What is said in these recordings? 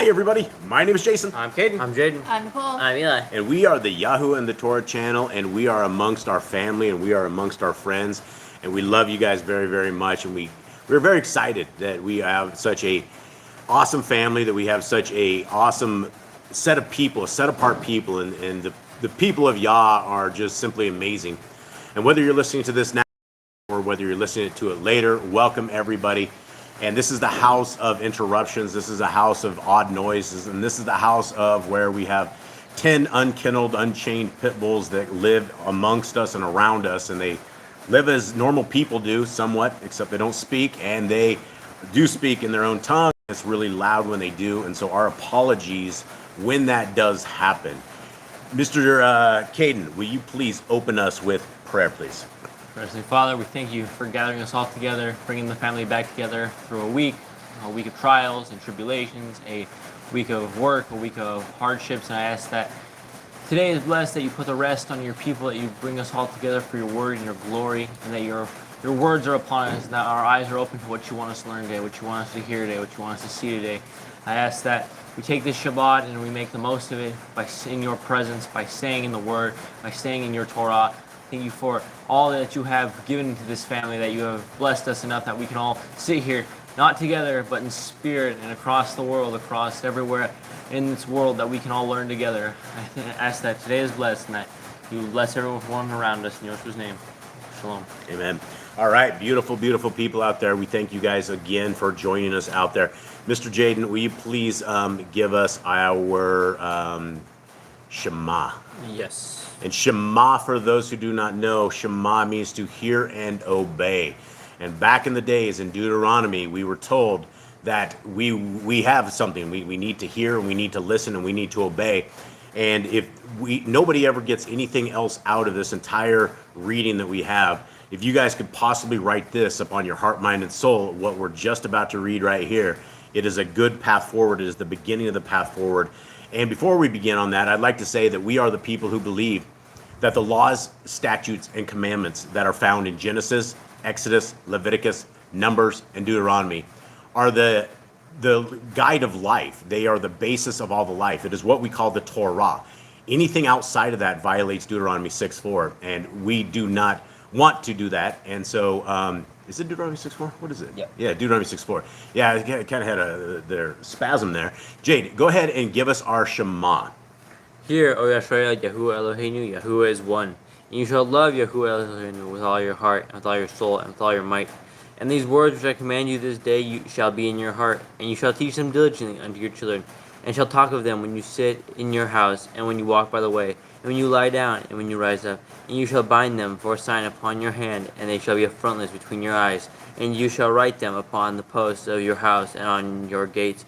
Hi everybody, my name is Jason. I'm Caden. I'm Jaden. I'm Nicole. I'm Eli. And we are the YHWH and the Torah channel, and we are amongst our family and we are amongst our friends, and we love you guys very, very much, and we're very excited that we have such a awesome family, that we have such a awesome set of people, set apart people, and the people of Yah are just simply amazing. And whether you're listening to this now or whether you're listening to it later, welcome everybody. And this is the house of interruptions. This is a house of odd noises. And this is the house of where we have 10 unkenneled, unchained pit bulls that live amongst us and around us. And they live as normal people do, somewhat, except they don't speak. And they do speak in their own tongue. It's really loud when they do. And so our apologies when that does happen. Mr. Caden, will you please open us with prayer, please? Heavenly Father, we thank you for gathering us all together, bringing the family back together through a week of trials and tribulations, a week of work, a week of hardships. And I ask that today is blessed, that you put the rest on your people, that you bring us all together for your word and your glory, and that your words are upon us, and that our eyes are open to what you want us to learn today, what you want us to hear today, what you want us to see today. I ask that we take this Shabbat and we make the most of it by in your presence, by staying in the word, by staying in your Torah. Thank you for all that you have given to this family, that you have blessed us enough that we can all sit here, not together, but in spirit and across the world, across everywhere in this world, that we can all learn together. I ask that today is blessed and that you bless everyone around us in Yoshua's name. Shalom. Amen. All right, beautiful, beautiful people out there. We thank you guys again for joining us out there. Mr. Jaden, will you please give us our Shema? Yes. And Shema, for those who do not know, Shema means to hear and obey. And back in the days in Deuteronomy, we were told that we have something. We need to hear, and we need to listen, and we need to obey. And if nobody ever gets anything else out of this entire reading that we have, if you guys could possibly write this upon your heart, mind, and soul, what we're just about to read right here, It is a good path forward. It is the beginning of the path forward. And before we begin on that, I'd like to say that we are the people who believe that the laws, statutes, and commandments that are found in Genesis, Exodus, Leviticus, Numbers, and Deuteronomy are the guide of life. They are the basis of all the life. It is what we call the Torah. Anything outside of that violates Deuteronomy 6:4, and we do not want to do that. And so, is it Deuteronomy 6:4? What is it? Yeah, Deuteronomy 6:4. Yeah, I kind of had their spasm there. Jade, go ahead and give us our Shema. Hear, O Yisrael, Yahuwah Eloheinu, Yahuwah is one. And you shall love Yahuwah Eloheinu with all your heart, and with all your soul, and with all your might. And these words which I command you this day shall be in your heart, and you shall teach them diligently unto your children, and shall talk of them when you sit in your house, and when you walk by the way, and when you lie down, and when you rise up. And you shall bind them for a sign upon your hand, and they shall be a frontlets between your eyes. And you shall write them upon the posts of your house and on your gates.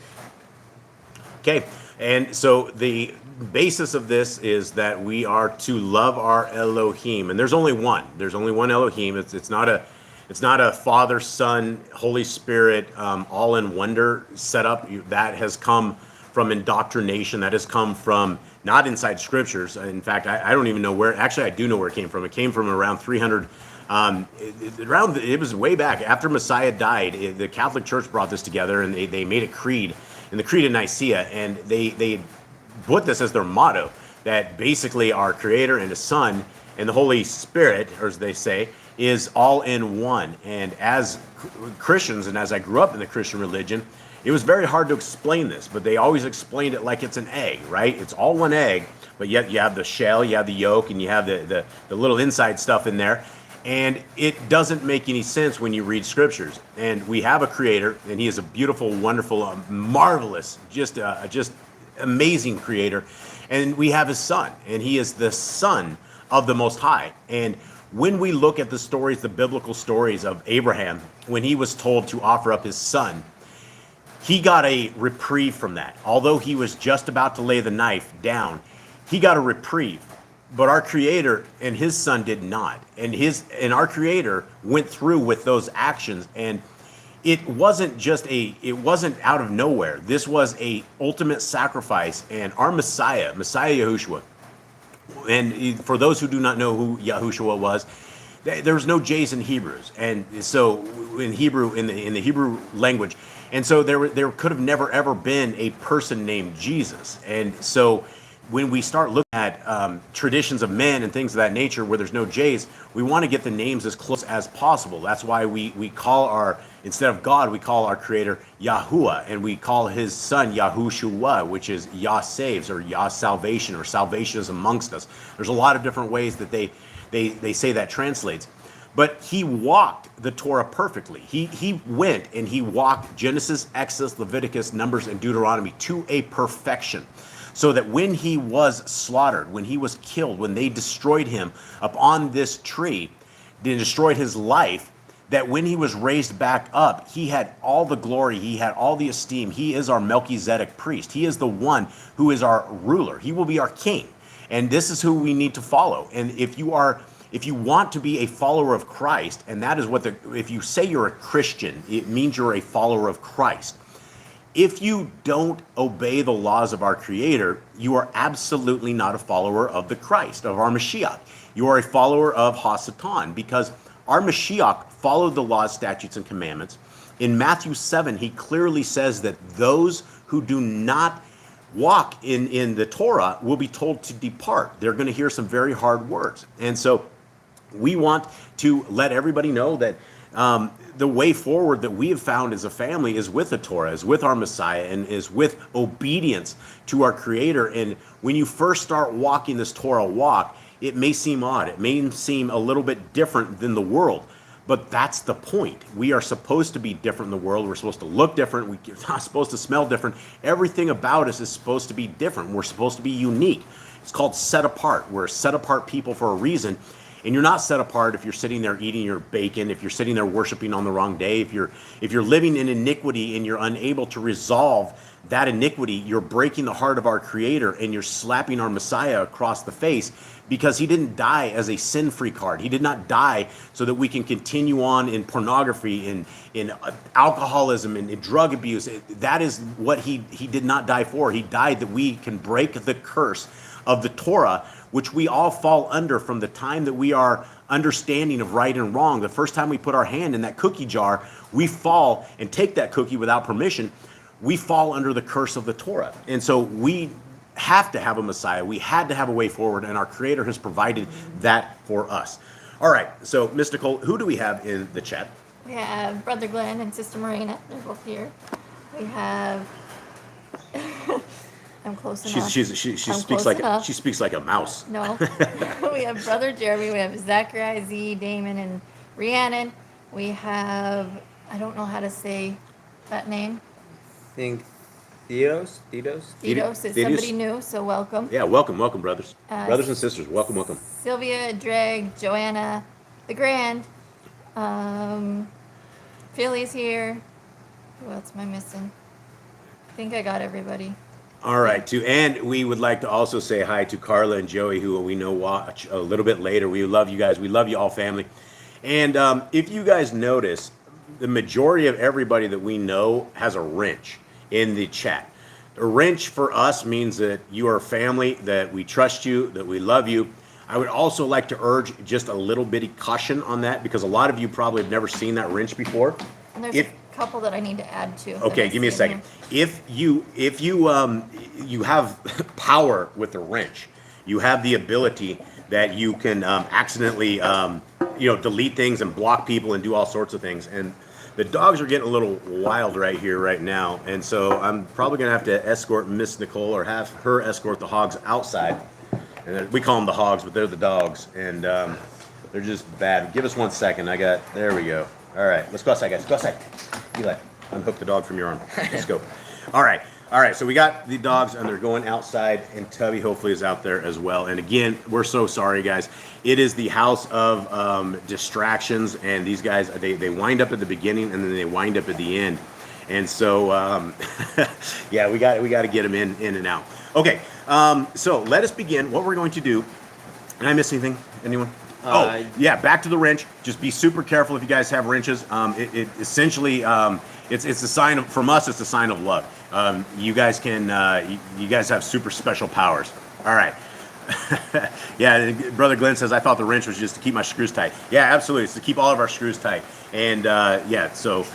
Okay, and so the basis of this is that we are to love our Elohim, and there's only one. There's only one Elohim. It's not a Father, Son, Holy Spirit, all in wonder setup. That has come from indoctrination. That has come from not inside scriptures. In fact, I don't even know where. Actually, I do know where it came from. It came from around 300. It was way back after Messiah died. The Catholic Church brought this together, and they made a creed in the Creed of Nicaea, and they put this as their motto, that basically our Creator and His Son and the Holy Spirit, or as they say, is all in one. And as Christians, and as I grew up in the Christian religion, it was very hard to explain this, but they always explained it like it's an egg, right? It's all one egg, but yet you have the shell, you have the yolk, and you have the little inside stuff in there. And it doesn't make any sense when you read scriptures. And we have a Creator, and He is a beautiful, wonderful, marvelous, just amazing Creator. And we have His Son, and He is the Son of the Most High. And when we look at the stories, the biblical stories of Abraham, when he was told to offer up his son, he got a reprieve from that. Although he was just about to lay the knife down, he got a reprieve. But our Creator and His Son did not. And our Creator went through with those actions, and it wasn't out of nowhere. This was a ultimate sacrifice, and our Messiah Yahushua. And for those who do not know who Yahushua was, there's no J's in Hebrews, and so in Hebrew, in the Hebrew language, and so there could have never ever been a person named Jesus. And so when we start looking at traditions of men and things of that nature where there's no J's, we want to get the names as close as possible. That's why we call instead of God, we call our Creator Yahuwah, and we call His Son Yahushua, which is Yah saves, or Yah salvation, or salvation is amongst us. There's a lot of different ways that they say that translates. But He walked the Torah perfectly. He went and He walked Genesis, Exodus, Leviticus, Numbers, and Deuteronomy to a perfection. So that when He was slaughtered, when He was killed, when they destroyed Him upon this tree, they destroyed His life, that when He was raised back up, He had all the glory, He had all the esteem. He is our Melchizedek priest. He is the one who is our ruler. He will be our king. And this is who we need to follow. And if you want to be a follower of Christ, and that is if you say you're a Christian, it means you're a follower of Christ. If you don't obey the laws of our Creator, you are absolutely not a follower of the Christ, of our Mashiach. You are a follower of Hasatan, because our Mashiach followed the laws, statutes, and commandments. In Matthew 7, he clearly says that those who do not walk in the Torah will be told to depart. They're going to hear some very hard words. And so we want to let everybody know that the way forward that we have found as a family is with the Torah, is with our Messiah, and is with obedience to our Creator. And when you first start walking this Torah walk, it may seem odd. It may seem a little bit different than the world. But that's the point. We are supposed to be different than the world. We're supposed to look different. We're not supposed to smell different. Everything about us is supposed to be different. We're supposed to be unique. It's called set apart. We're set apart people for a reason. And you're not set apart if you're sitting there eating your bacon, if you're sitting there worshiping on the wrong day, if you're living in iniquity and you're unable to resolve that iniquity, you're breaking the heart of our Creator, and you're slapping our Messiah across the face, because he didn't die as a sin-free card. He did not die so that we can continue on in pornography, in alcoholism, in drug abuse. That is what he did not die for. He died that we can break the curse of the Torah, which we all fall under from the time that we are understanding of right and wrong. The first time we put our hand in that cookie jar, we fall and take that cookie without permission. We fall under the curse of the Torah. And so we have to have a Messiah. We had to have a way forward, and our Creator has provided that for us. All right, so Miss Nicole, who do we have in the chat? We have Brother Glenn and Sister Marina. They're both here. We have. I'm close enough. She I'm speaks close like enough. she speaks like a mouse. No. We have Brother Jeremy. We have Zachariah, Z, Damon, and Rhiannon. We have. I don't know how to say that name. I think Theos? Theos is somebody new, so welcome. Yeah, welcome, brothers and sisters. Welcome. Sylvia, Dreg, Joanna, the Grand. Philly's here. Who else am I missing? I think I got everybody. All right, and we would like to also say hi to Carla and Joey, who we know watch a little bit later. We love you guys. We love you all, family. And if you guys notice, the majority of everybody that we know has a wrench in the chat. A wrench for us means that you are family, that we trust you, that we love you. I would also like to urge just a little bitty caution on that, because a lot of you probably have never seen that wrench before. And there's a couple that I need to add to. Okay, give me a second. If you have power with the wrench, you have the ability that you can accidentally delete things and block people and do all sorts of things. And the dogs are getting a little wild right now, and so I'm probably gonna have to escort Miss Nicole, or have her escort the hogs outside. And we call them the hogs, but they're the dogs, and they're just bad. Give us 1 second. There we go. All right, let's go outside, guys. Go outside. Eli, unhook the dog from your arm. Let's go. All right. So we got the dogs, and they're going outside, and Tubby hopefully is out there as well. And again, we're so sorry, guys. It is the house of distractions, and these guys, they wind up at the beginning, and then they wind up at the end. And so, yeah, we got to get them in and out. Okay, so let us begin. What we're going to do. Did I miss anything? Anyone? Yeah, back to the wrench. Just be super careful if you guys have wrenches. It essentially, it's a sign of, from us, it's a sign of love. You guys have super special powers. All right. Yeah, Brother Glenn says, I thought the wrench was just to keep my screws tight. Yeah, absolutely. It's to keep all of our screws tight. And yeah, so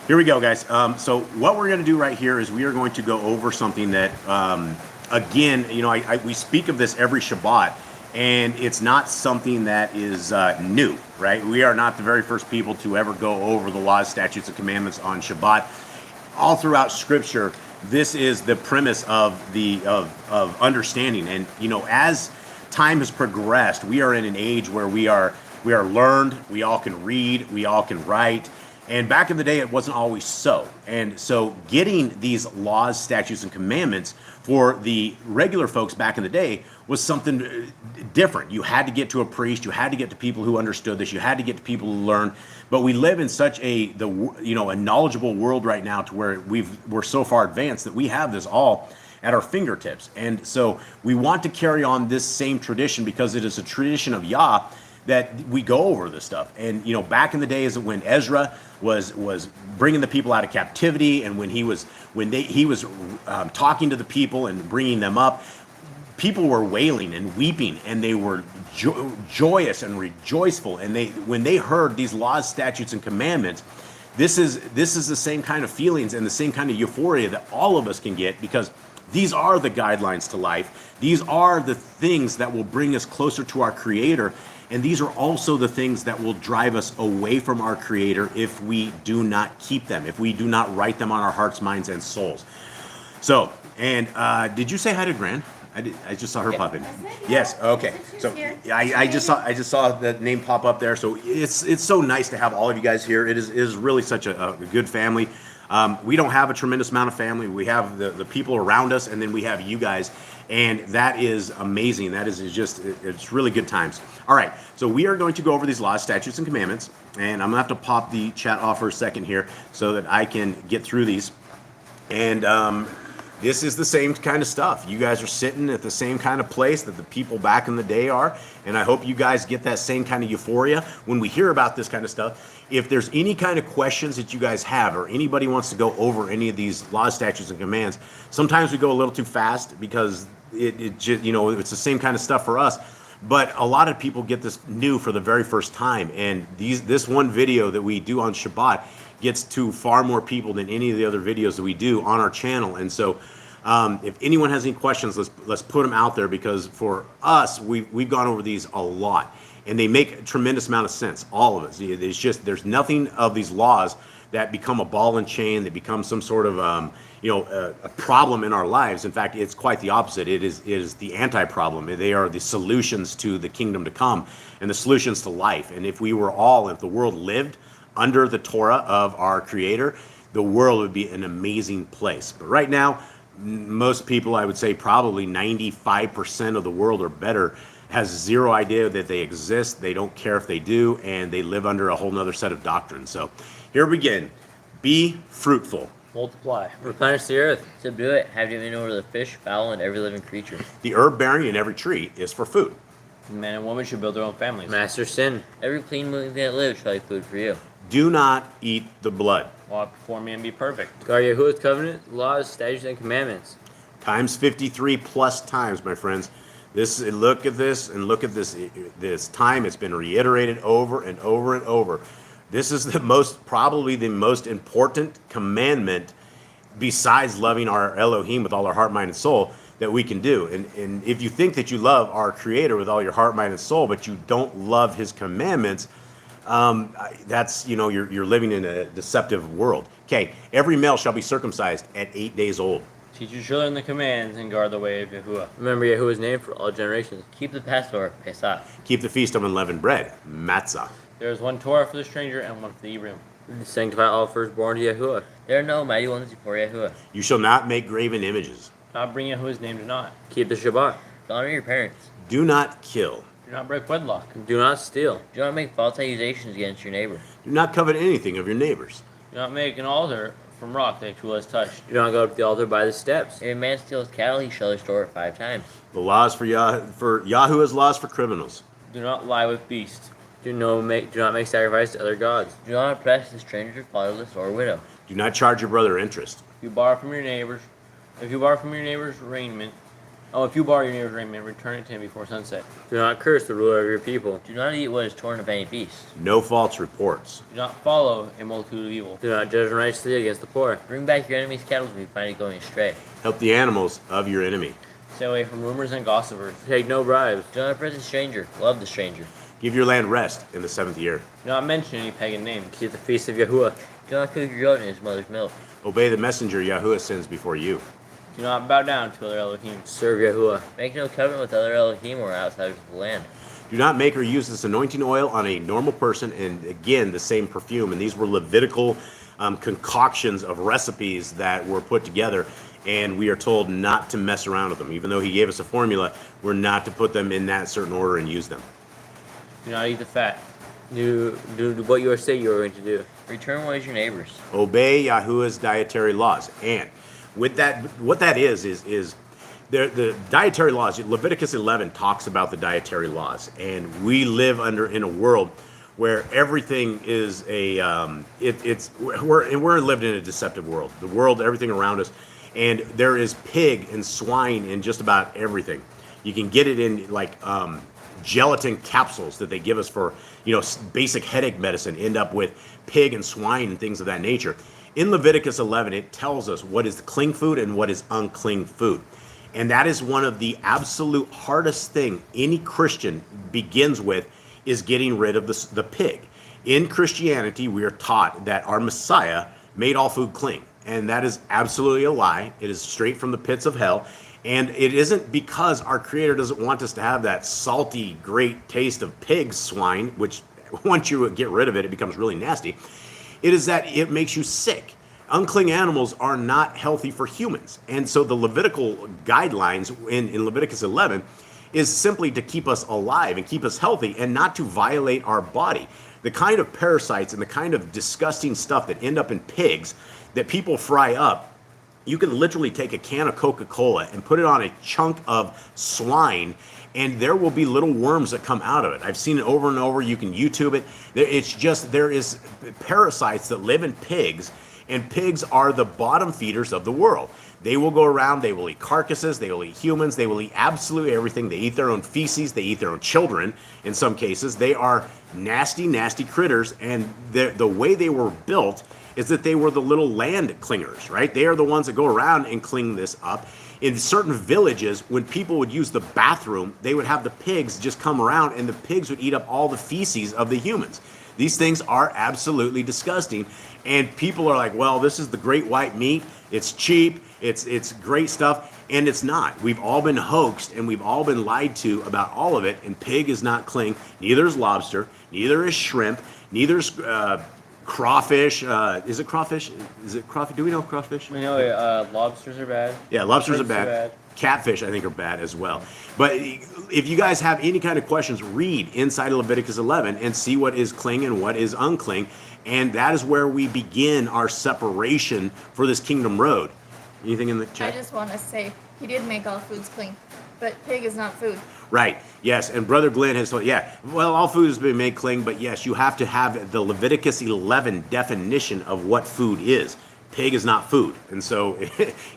here we go, guys. So what we're going to do right here is we are going to go over something that, again, we speak of this every Shabbat. And it's not something that is new, right? We are not the very first people to ever go over the laws, statutes, and commandments on Shabbat. All throughout Scripture, this is the premise of understanding. And as time has progressed, we are in an age where we are learned. We all can read. We all can write. And back in the day, it wasn't always so. And so getting these laws, statutes, and commandments for the regular folks back in the day was something different. You had to get to a priest. You had to get to people who understood this. You had to get to people who learned. But we live in such a knowledgeable world right now, to where we're so far advanced that we have this all at our fingertips. And so we want to carry on this same tradition, because it is a tradition of Yah that we go over this stuff. And back in the days when Ezra was bringing the people out of captivity, and when he was talking to the people and bringing them up, people were wailing and weeping, and they were joyous and rejoiceful. And when they heard these laws, statutes, and commandments, this is the same kind of feelings and the same kind of euphoria that all of us can get, because these are the guidelines to life. These are the things that will bring us closer to our Creator. And these are also the things that will drive us away from our Creator if we do not keep them, if we do not write them on our hearts, minds, and souls. So, and did you say hi to Gran? I just saw her pop in. Yes. Okay. So I just saw the name pop up there. So it's so nice to have all of you guys here. It is really such a good family. We don't have a tremendous amount of family. We have the people around us, and then we have you guys, and that is amazing. That is just, it's really good times. All right, so we are going to go over these laws, statutes, and commandments, and I'm gonna have to pop the chat off for a second here so that I can get through these. And This is the same kind of stuff. You guys are sitting at the same kind of place that the people back in the day are, and I hope you guys get that same kind of euphoria when we hear about this kind of stuff. If there's any kind of questions that you guys have, or anybody wants to go over any of these laws, statutes, and commands, sometimes we go a little too fast because it just, it's the same kind of stuff for us. But a lot of people get this new for the very first time, and this one video that we do on Shabbat gets to far more people than any of the other videos that we do on our channel. And so if anyone has any questions, let's put them out there, because for us, we've gone over these a lot, and they make a tremendous amount of sense, all of it. It's just, there's nothing of these laws that become a ball and chain, that become some sort of a problem in our lives. In fact, it's quite the opposite. It is the anti-problem. They are the solutions to the kingdom to come and the solutions to life. And if the world lived under the Torah of our Creator, the world would be an amazing place. But right now, most people, I would say probably 95% of the world or better, has zero idea that they exist. They don't care if they do, and they live under a whole nother set of doctrines. So here we begin. Be fruitful. Multiply. Replenish the earth. Subdue it, have dominion over the fish, fowl, and every living creature. The herb bearing in every tree is for food. Man and woman should build their own families. Master sin. Every clean living thing that lives shall be food for you. Do not eat the blood. Walk before me and be perfect. Guard Yahuwah's covenant, laws, statutes, and commandments. Times 53 plus times, my friends. Look at this, and look at this time. It's been reiterated over and over and over. This is probably the most important commandment, besides loving our Elohim with all our heart, mind, and soul, that we can do. And if you think that you love our Creator with all your heart, mind, and soul, but you don't love His commandments, that's, you're living in a deceptive world. Okay, every male shall be circumcised at 8 days old. Teach your children the commands and guard the way of Yahuwah. Remember Yahuwah's name for all generations. Keep the Passover, Pesach. Keep the feast of unleavened bread, matzah. There is one Torah for the stranger and one for the Hebrew. Sanctify all firstborn to Yahuwah. There are no mighty ones before Yahuwah. You shall not make graven images. Not bring Yahuwah's name to naught. Keep the Shabbat. Honor your parents. Do not kill. Do not break wedlock. Do not steal. Do not make false accusations against your neighbor. Do not covet anything of your neighbors. Do not make an altar from rock that tool has touched. Do not go up to the altar by the steps. If a man steals cattle, he shall restore it 5 times. The laws for Yahuwah's laws for criminals. Do not lie with beasts. Do not make sacrifice to other gods. Do not oppress the stranger, fatherless, or widow. Do not charge your brother interest. If you borrow your neighbor's raiment, return it to him before sunset. Do not curse the ruler of your people. Do not eat what is torn of any beast. No false reports. Do not follow a multitude of evil. Do not judge unrighteously against the poor. Bring back your enemy's cattle if you find it going astray. Help the animals of your enemy. Stay away from rumors and gossipers. Take no bribes. Do not oppress the stranger. Love the stranger. Give your land rest in the 7th year. Do not mention any pagan names. Keep the feast of Yahuwah. Do not cook your goat in his mother's milk. Obey the messenger Yahuwah sends before you. Do not bow down to other Elohim. Serve Yahuwah. Make no covenant with other Elohim or outsiders of the land. Do not make or use this anointing oil on a normal person, and again, the same perfume. And these were Levitical concoctions of recipes that were put together, and we are told not to mess around with them. Even though he gave us a formula, we're not to put them in that certain order and use them. Do not eat the fat. Do what you say you are going to do. Return what is your neighbor's. Obey Yahuwah's dietary laws. And with that, what that is the dietary laws. Leviticus 11 talks about the dietary laws, and we live in a world where everything is we're living in a deceptive world. The world, everything around us, and there is pig and swine in just about everything. You can get it in like gelatin capsules that they give us for basic headache medicine. End up with pig and swine and things of that nature. In Leviticus 11, it tells us what is clean food and what is unclean food. And that is one of the absolute hardest thing any Christian begins with, is getting rid of the pig. In Christianity, we are taught that our Messiah made all food clean. And that is absolutely a lie. It is straight from the pits of hell. And it isn't because our Creator doesn't want us to have that salty, great taste of pig swine, which once you get rid of it, it becomes really nasty. It is that it makes you sick. Unclean animals are not healthy for humans. And so the Levitical guidelines in Leviticus 11 is simply to keep us alive and keep us healthy and not to violate our body. The kind of parasites and the kind of disgusting stuff that end up in pigs that people fry up You can literally take a can of Coca-Cola and put it on a chunk of swine, and there will be little worms that come out of it. I've seen it over and over. You can YouTube it. It's just, there is parasites that live in pigs, and pigs are the bottom feeders of the world. They will go around, they will eat carcasses, they will eat humans, they will eat absolutely everything. They eat their own feces, they eat their own children in some cases. They are nasty, nasty critters, and the way they were built is that they were the little land clingers, right? They are the ones that go around and cling this up. In certain villages, when people would use the bathroom, they would have the pigs just come around, and the pigs would eat up all the feces of the humans. These things are absolutely disgusting, and people are like, well, this is the great white meat. It's cheap. It's great stuff, and it's not. We've all been hoaxed, and we've all been lied to about all of it, and pig is not cling. Neither is lobster. Neither is shrimp. Neither is crawfish. Is it crawfish? Is it crawfish? Do we know crawfish? We know lobsters are bad. Yeah, lobsters are Shrimps are bad. bad. Catfish, I think, are bad as well. But if you guys have any kind of questions, read inside of Leviticus 11 and see what is cling and what is uncling. And that is where we begin our separation for this kingdom road. Anything in the I chat? just want to say, he did make all foods clean, but pig is not food. Right. Yes. And Brother Glenn has told, yeah, well, all food has been made clean, but yes, you have to have the Leviticus 11 definition of what food is. Pig is not food. And so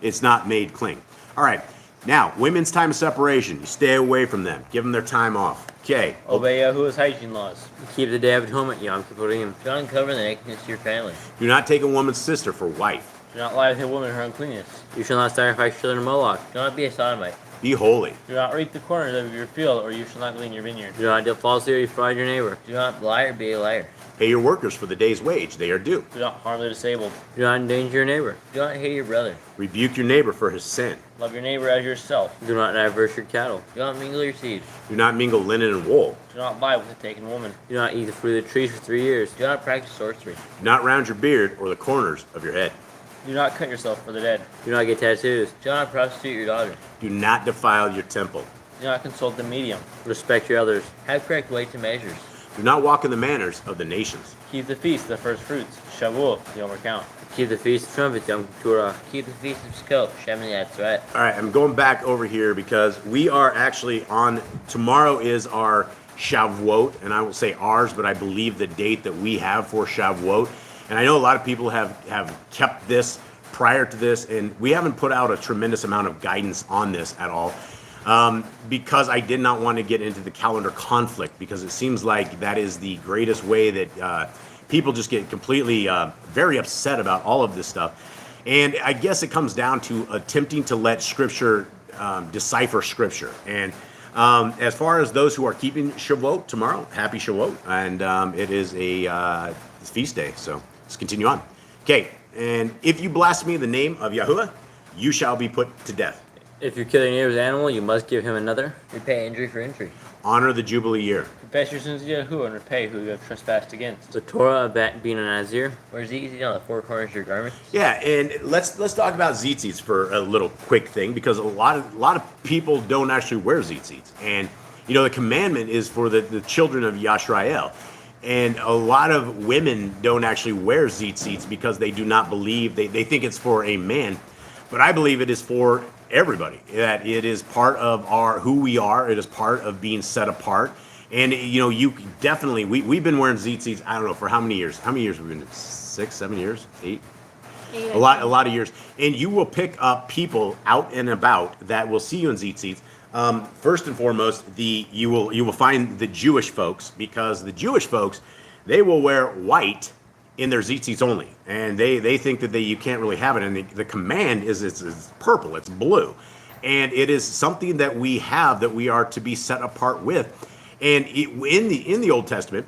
it's not made clean. All right. Now, women's time of separation. You stay away from them. Give them their time off. Okay. Obey Yahuwah's hygiene laws. Keep the Day of Atonement, Yom Kippurim. Do not uncover the nakedness of your family. Do not take a woman's sister for wife. Do not lie with a woman in her uncleanness. You shall not sacrifice children to Moloch. Do not be a sodomite. Be holy. Do not reap the corners of your field, or you shall not glean your vineyard. Do not deal falsely or defraud your neighbor. Do not lie or be a liar. Pay your workers for the day's wage. They are due. Do not harm the disabled. Do not endanger your neighbor. Do not hate your brother. Rebuke your neighbor for his sin. Love your neighbor as yourself. Do not diverse your cattle. Do not mingle your seed. Do not mingle linen and wool. Do not lie with a taken woman. Do not eat the fruit of the trees for 3 years. Do not practice sorcery. Do not round your beard or the corners of your head. Do not cut yourself for the dead. Do not get tattoos. Do not prostitute your daughter. Do not defile your temple. Do not consult the medium. Respect your elders. Have correct weights and measures. Do not walk in the manners of the nations. Keep the feast of the first fruits. Shavuot, the Yom Count. Keep the feast of trumpets, Yom Kippur. Keep the feast of Sukkot, Shemini Atzeret. All right, I'm going back over here because we are actually on, tomorrow is our Shavuot, and I will say ours, but I believe the date that we have for Shavuot. And I know a lot of people have kept this prior to this, and we haven't put out a tremendous amount of guidance on this at all. Because I did not want to get into the calendar conflict, because it seems like that is the greatest way that people just get completely very upset about all of this stuff. And I guess it comes down to attempting to let Scripture decipher Scripture. And as far as those who are keeping Shavuot tomorrow, happy Shavuot. And it is a feast day, so let's continue on. Okay, and if you blaspheme the name of Yahuwah, you shall be put to death. If you kill your neighbor's animal, you must give him another. Repay injury for injury. Honor the Jubilee year. Confess your sins to Yahuwah and repay who you have trespassed against. The Torah of being a Nazir. Wear tzitzit on the four corners of your garment. Yeah, and let's talk about tzitzits for a little quick thing, because a lot of people don't actually wear tzitzits, and you know the commandment is for the children of Yisrael, and a lot of women don't actually wear tzitzits because they do not believe they think it's for a man, but I believe it is for everybody, that it is part of our who we are. It is part of being set apart. And you know, you definitely we've been wearing tzitzits, I don't know for how many years have we been 6 7 years 8 a lot of years, and you will pick up people out and about that will see you in tzitzits. First and foremost, you will find the Jewish folks, because the Jewish folks, they will wear white in their tzitzits only, and they think that you can't really have it, and the command is it's purple, it's blue, and it is something that we have, that we are to be set apart with. And in the Old Testament,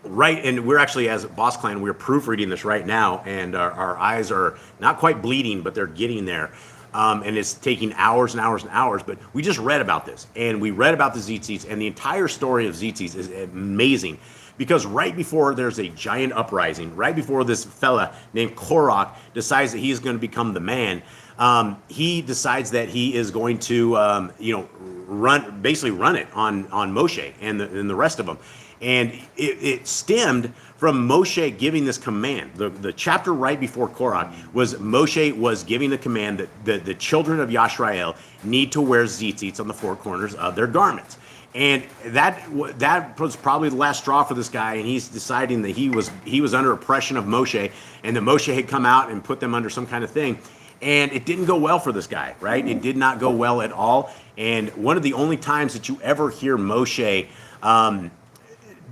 right, and we're actually, as Boss Clan, we're proofreading this right now, and our eyes are not quite bleeding, but they're getting there. And it's taking hours and hours and hours, but we just read about this, and we read about the tzitzits, and the entire story of tzitzits is amazing. Because right before there's a giant uprising, right before this fella named Korach decides that he's going to become the man, he decides that he is going to, run it on Moshe and the rest of them. And it stemmed from Moshe giving this command. The chapter right before Korah was Moshe was giving the command that the children of Yashrael need to wear tzitzits on the four corners of their garments. And that was probably the last straw for this guy, and he's deciding that he was under oppression of Moshe, and that Moshe had come out and put them under some kind of thing. And it didn't go well for this guy, right? It did not go well at all. And one of the only times that you ever hear Moshe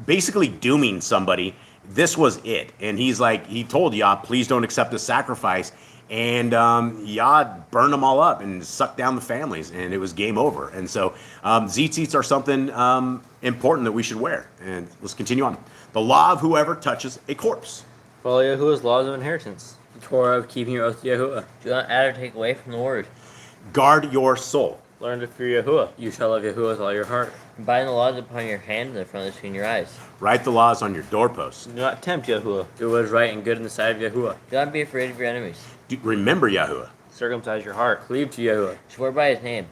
basically dooming somebody, this was it. And he's like, he told Yah, please don't accept the sacrifice. And Yah burned them all up and sucked down the families, and it was game over. And so tzitzits are something important that we should wear. And let's continue on. The law of whoever touches a corpse. Follow Yahuwah's laws of inheritance. The Torah of keeping your oath to Yahuwah. Do not add or take away from the word. Guard your soul. Learn to fear Yahuwah. You shall love Yahuwah with all your heart. Bind the laws upon your hand and in front of between your eyes. Write the laws on your doorposts. Do not tempt Yahuwah. Do what is right and good in the sight of Yahuwah. Do not be afraid of your enemies. Remember Yahuwah. Circumcise your heart. Cleave to Yahuwah. Swear by his name.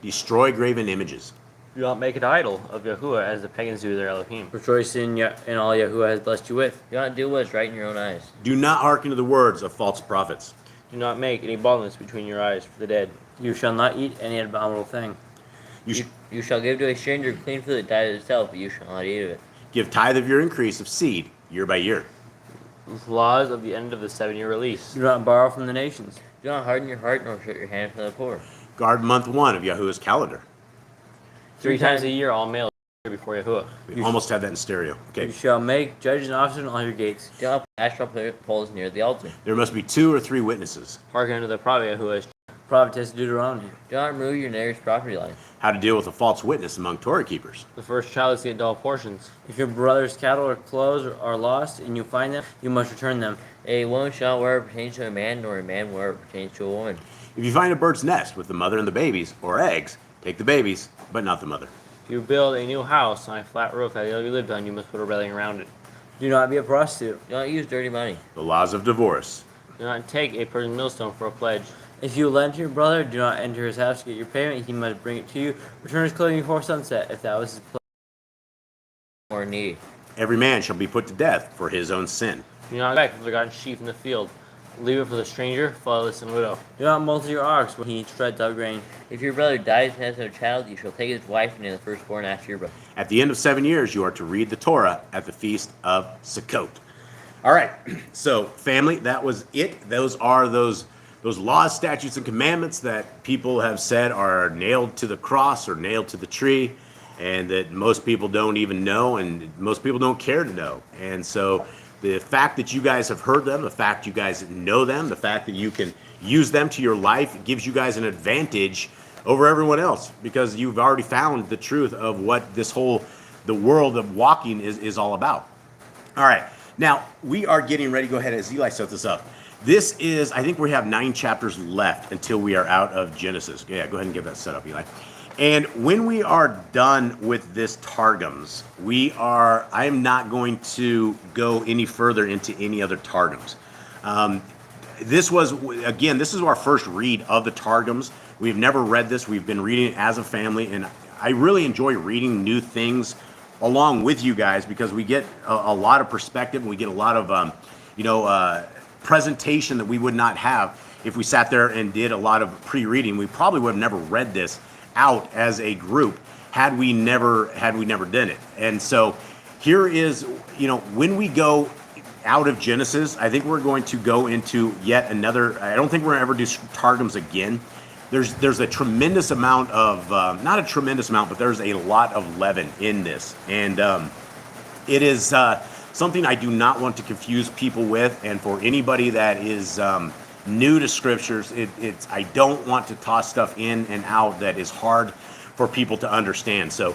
Destroy graven images. Do not make an idol of Yahuwah as the pagans do their Elohim. Rejoice in all Yahuwah has blessed you with. Do not do what is right in your own eyes. Do not hearken to the words of false prophets. Do not make any baldness between your eyes for the dead. You shall not eat any abominable thing. You shall give to a stranger clean food that died itself, but you shall not eat of it. Give tithe of your increase of seed year by year. Laws of the end of the 7-year release. Do not borrow from the nations. Do not harden your heart nor shut your hand from the poor. Guard month 1 of Yahuwah's calendar. 3 times a year all males before Yahuwah. We almost had that in stereo. Okay. You shall make judges and officers in all your gates. Do not put Asherah poles near the altar. There must be 2 or 3 witnesses. Hearken unto the prophet Yahuwah. Prophetess Deuteronomy. Do not remove your neighbor's property line. How to deal with a false witness among Torah keepers. The first child is to get double portions. If your brother's cattle or clothes are lost and you find them, you must return them. A woman shall wear what pertains to a man, nor a man wear what pertains to a woman. If you find a bird's nest with the mother and the babies, or eggs, take the babies, but not the mother. If you build a new house on a flat roof that will be lived on, you must put a railing around it. Do not be a prostitute. Do not use dirty money. The laws of divorce. Do not take a person's millstone for a pledge. If you lend to your brother, do not enter his house to get your payment. He must bring it to you. Return his clothing before sunset, if that was his pledge. Or needy. Every man shall be put to death for his own sin. Do not expect the forgotten sheep in the field. Leave it for the stranger, fatherless, and widow. Do not multi your ox when he treads out grain. If your brother dies and has no child, you shall take his wife and name the firstborn after your brother. At the end of 7 years, you are to read the Torah at the feast of Sukkot. All right, so family, that was it. Those are those laws, statutes, and commandments that people have said are nailed to the cross or nailed to the tree, and that most people don't even know, and most people don't care to know. And so the fact that you guys have heard them, the fact you guys know them, the fact that you can use them to your life, it gives you guys an advantage over everyone else, because you've already found the truth of what the world of walking is all about. All right, now we are getting ready. Go ahead, as Eli set this up. This is, I think we have 9 chapters left until we are out of Genesis. Yeah, go ahead and get that set up, Eli. And when we are done with this Targums, I am not going to go any further into any other Targums. This is our first read of the Targums. We've never read this. We've been reading it as a family, and I really enjoy reading new things along with you guys, because we get a lot of perspective, and we get a lot of, presentation that we would not have if we sat there and did a lot of pre-reading. We probably would have never read this out as a group had we never done it. And so here is, when we go out of Genesis, I think we're going to go into yet another. I don't think we're going to ever do Targums again. There's a tremendous amount of, not a tremendous amount, but there's a lot of leaven in this. And it is something I do not want to confuse people with. And for anybody that is new to scriptures, I don't want to toss stuff in and out that is hard for people to understand. So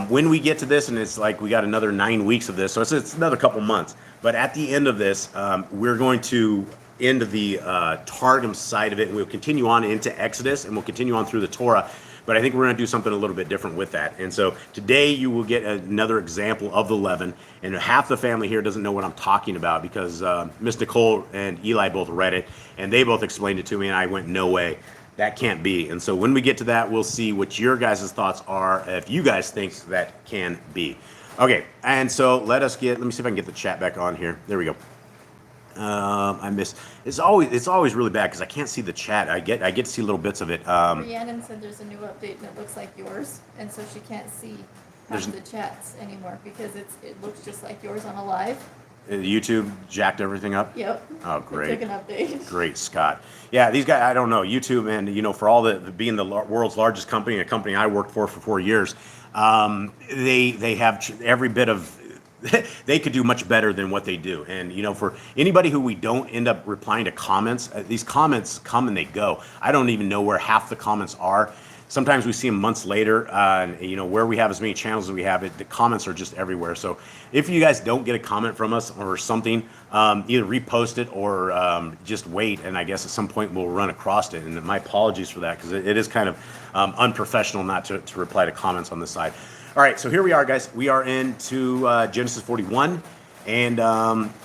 when we get to this, and it's like we got another 9 weeks of this, so it's another couple months. But at the end of this, we're going to end the Targum side of it, and we'll continue on into Exodus, and we'll continue on through the Torah. But I think we're going to do something a little bit different with that. And so today you will get another example of the leaven. And half the family here doesn't know what I'm talking about, because Miss Nicole and Eli both read it, and they both explained it to me, and I went, no way, that can't be. And so when we get to that, we'll see what your guys' thoughts are, if you guys think that can be. Okay, and so let me see if I can get the chat back on here. There we go. I miss. It's always really bad because I can't see the chat. I get to see little bits of it. Rhiannon said there's a new update and it looks like yours, and so she can't see half the chats anymore because it looks just like yours on a live. YouTube jacked everything up. Yep. Oh, great. It took an update. Great, Scott. Yeah, these guys, I don't know, YouTube, and for all being the world's largest company, a company I worked for 4 years, they have every bit of, they could do much better than what they do. And, for anybody who we don't end up replying to comments, these comments come and they go. I don't even know where half the comments are. Sometimes we see them months later, and where we have as many channels as we have, the comments are just everywhere. So if you guys don't get a comment from us or something, either repost it or just wait, and I guess at some point we'll run across it. And my apologies for that, because it is kind of unprofessional not to reply to comments on this side. All right, so here we are, guys. We are into Genesis 41, and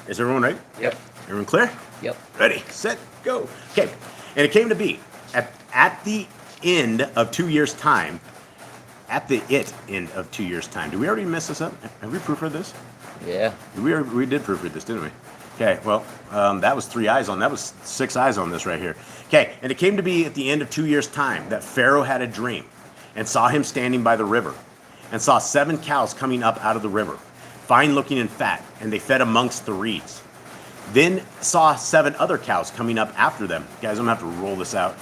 is everyone ready? Yep. Everyone clear? Yep. Ready, set, go. Okay, and it came to be at the end of 2 years' time, end of 2 years' time. Did we already mess this up? Have we proofread this? Yeah. We did proofread this, didn't we? Okay, well, that was 6 eyes on this right here. Okay, and it came to be at the end of 2 years' time that Pharaoh had a dream and saw him standing by the river and saw 7 cows coming up out of the river, fine looking and fat, and they fed amongst the reeds. Then saw 7 other cows coming up after them. Guys, I'm going to have to roll this out.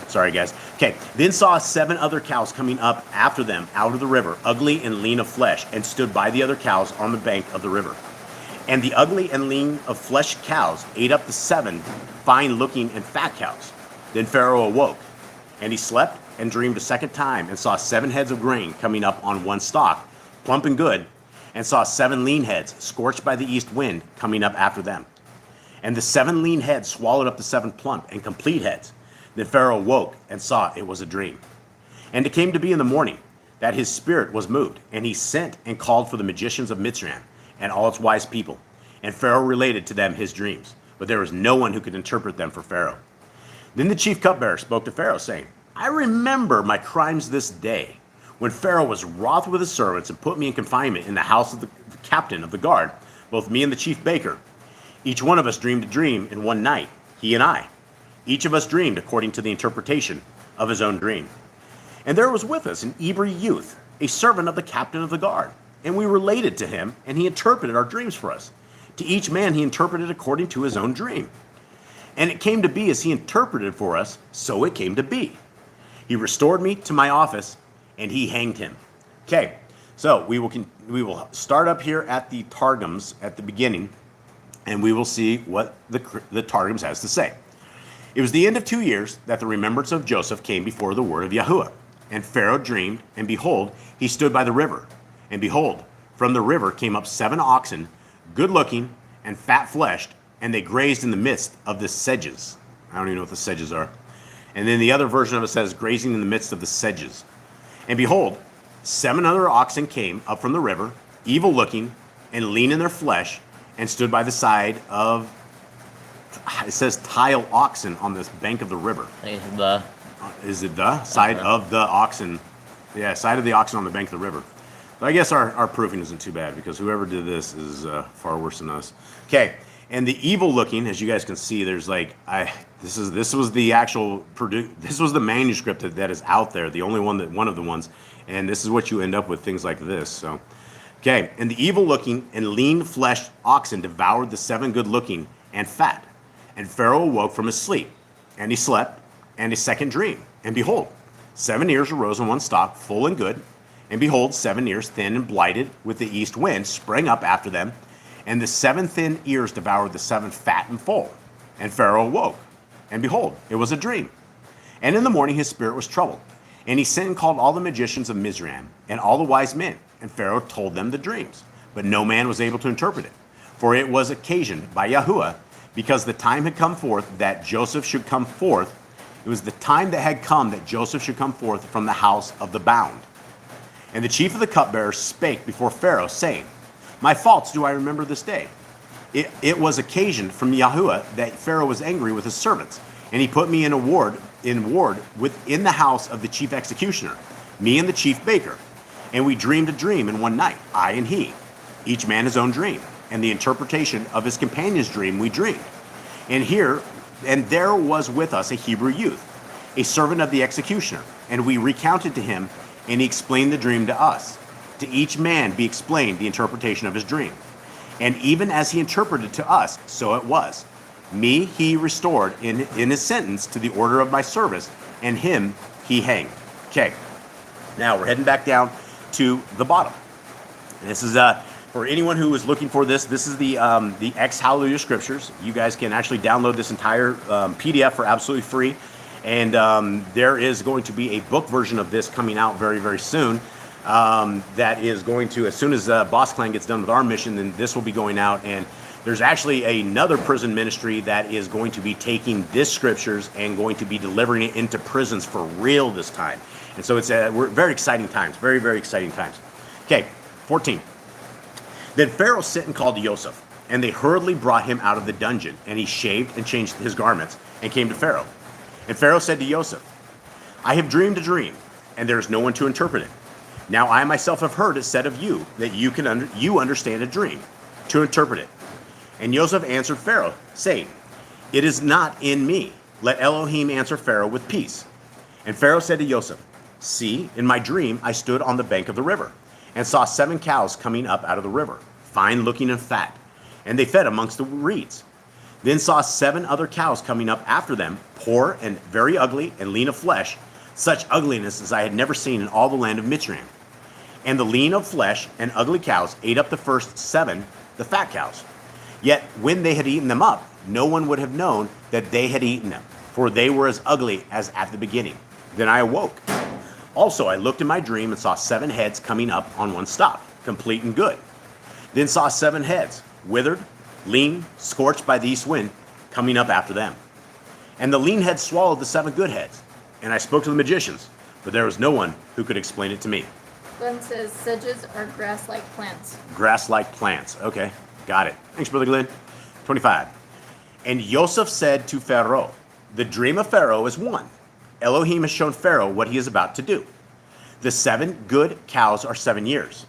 Sorry, guys. Okay. Then saw 7 other cows coming up after them out of the river, ugly and lean of flesh, and stood by the other cows on the bank of the river. And the ugly and lean of flesh cows ate up the 7 fine-looking and fat cows. Then Pharaoh awoke, and he slept and dreamed a second time, and saw 7 heads of grain coming up on one stalk, plump and good, and saw 7 lean heads, scorched by the east wind, coming up after them. And the 7 lean heads swallowed up the 7 plump and complete heads. Then Pharaoh woke and saw it was a dream. And it came to be in the morning that his spirit was moved, and he sent and called for the magicians of Mitzrayim and all its wise people. And Pharaoh related to them his dreams, but there was no one who could interpret them for Pharaoh. Then the chief cupbearer spoke to Pharaoh, saying, I remember my crimes this day, when Pharaoh was wroth with his servants and put me in confinement in the house of the captain of the guard, both me and the chief baker. Each one of us dreamed a dream in one night, he and I. Each of us dreamed according to the interpretation of his own dream. And there was with us an Hebrew youth, a servant of the captain of the guard. And we related to him, and he interpreted our dreams for us. To each man he interpreted according to his own dream. And it came to be as he interpreted for us, so it came to be. He restored me to my office, and he hanged him. Okay, so we will start up here at the Targums at the beginning, and we will see what the Targums has to say. It was the end of 2 years that the remembrance of Joseph came before the word of YHWH. And Pharaoh dreamed, and behold, he stood by the river. And behold, from the river came up 7 oxen, good-looking and fat-fleshed, and they grazed in the midst of the sedges. I don't even know what the sedges are. And then the other version of it says, grazing in the midst of the sedges. And behold, 7 other oxen came up from the river, evil-looking and lean in their flesh, and stood by the side of, it says tile oxen on this bank of the river. Is it the side of the oxen? Yeah, side of the oxen on the bank of the river. But I guess our proofing isn't too bad, because whoever did this is far worse than us. Okay, and the evil looking, as you guys can see, there's like this was the manuscript that is out there, the only one of the ones, and this is what you end up with, things like this. So, okay, and the evil looking and lean fleshed oxen devoured the 7 good looking and fat. And Pharaoh awoke from his sleep, and he slept, and a second dream. And behold, 7 ears arose on one stalk, full and good. And behold, 7 ears thin and blighted with the east wind sprang up after them. And the 7 thin ears devoured the 7 fat and full. And Pharaoh awoke, and behold, it was a dream. And in the morning his spirit was troubled. And he sent and called all the magicians of Mizraim and all the wise men. And Pharaoh told them the dreams. But no man was able to interpret it. For it was occasioned by YHWH, because the time had come forth that Joseph should come forth. It was the time that had come that Joseph should come forth from the house of the bound. And the chief of the cupbearers spake before Pharaoh, saying, My faults do I remember this day. It was occasioned from YHWH that Pharaoh was angry with his servants, and he put me in ward within the house of the chief executioner, me and the chief baker. And we dreamed a dream in one night, I and he, each man his own dream, and the interpretation of his companion's dream we dreamed. And there was with us a Hebrew youth, a servant of the executioner, and we recounted to him, and he explained the dream to us. To each man be explained the interpretation of his dream. And even as he interpreted to us, so it was. Me he restored in his sentence to the order of my service, and him he hanged. Okay, now we're heading back down to the bottom. And this is for anyone who is looking for this. This is the Ex Hallelujah Scriptures. You guys can actually download this entire PDF for absolutely free. And there is going to be a book version of this coming out very, very soon. That is going to, as soon as Boss Clan gets done with our mission, then this will be going out. And there's actually another prison ministry that is going to be taking this scriptures and going to be delivering it into prisons for real this time. And so it's we're very exciting times, very, very exciting times. Okay, 14. Then Pharaoh sent and called Joseph, and they hurriedly brought him out of the dungeon, and he shaved and changed his garments and came to Pharaoh. And Pharaoh said to Joseph, I have dreamed a dream, and there is no one to interpret it. Now I myself have heard it said of you that you understand a dream, to interpret it. And Joseph answered Pharaoh, saying, It is not in me. Let Elohim answer Pharaoh with peace. And Pharaoh said to Joseph, See, in my dream I stood on the bank of the river, and saw 7 cows coming up out of the river, fine looking and fat, and they fed amongst the reeds. Then saw 7 other cows coming up after them, poor and very ugly and lean of flesh, such ugliness as I had never seen in all the land of Mitzrayim. And the lean of flesh and ugly cows ate up the first 7, the fat cows. Yet when they had eaten them up, no one would have known that they had eaten them, for they were as ugly as at the beginning. Then I awoke. Also I looked in my dream and saw 7 heads coming up on one stalk, complete and good. Then saw 7 heads, withered, lean, scorched by the east wind, coming up after them. And the lean heads swallowed the 7 good heads. And I spoke to the magicians, but there was no one who could explain it to me. Glenn says sedges are grass-like plants. Grass-like plants. Okay, got it. Thanks, Brother Glenn. 25. And Joseph said to Pharaoh, The dream of Pharaoh is one. Elohim has shown Pharaoh what he is about to do. The 7 good cows are 7 years,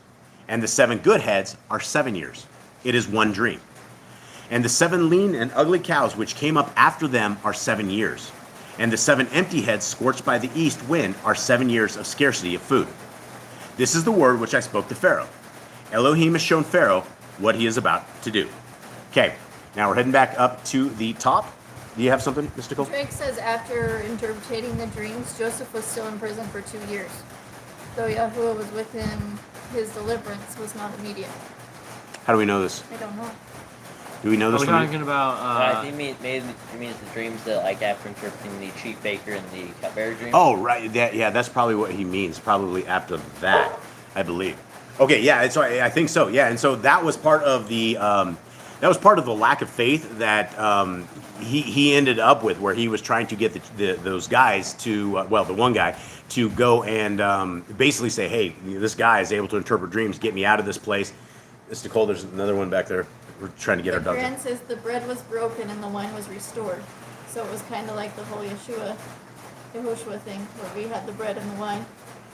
and the 7 good heads are 7 years. It is one dream. And the 7 lean and ugly cows which came up after them are 7 years. And the 7 empty heads scorched by the east wind are 7 years of scarcity of food. This is the word which I spoke to Pharaoh. Elohim has shown Pharaoh what he is about to do. Okay, now we're heading back up to the top. Do you have something, mystical? Drake says after interpreting the dreams, Joseph was still in prison for 2 years. Though Yahuwah was with him, his deliverance was not immediate. How do we know this? I don't know. Do we know Are this we from talking about? I think it means the dreams that, like, after interpreting the chief baker and the cupbearer dream. Oh, right. Yeah, that's probably what he means. Probably after that, I believe. Okay, yeah, I think so. Yeah, and so that was part of the lack of faith that he ended up with, where he was trying to get those guys to, the one guy, to go and basically say, hey, this guy is able to interpret dreams. Get me out of this place. Mr. Nicole, there's another one back there. We're trying to get our dogs. Grant says the bread was broken and the wine was restored. So it was kind of like the whole Yehoshua thing, where we had the bread and the wine.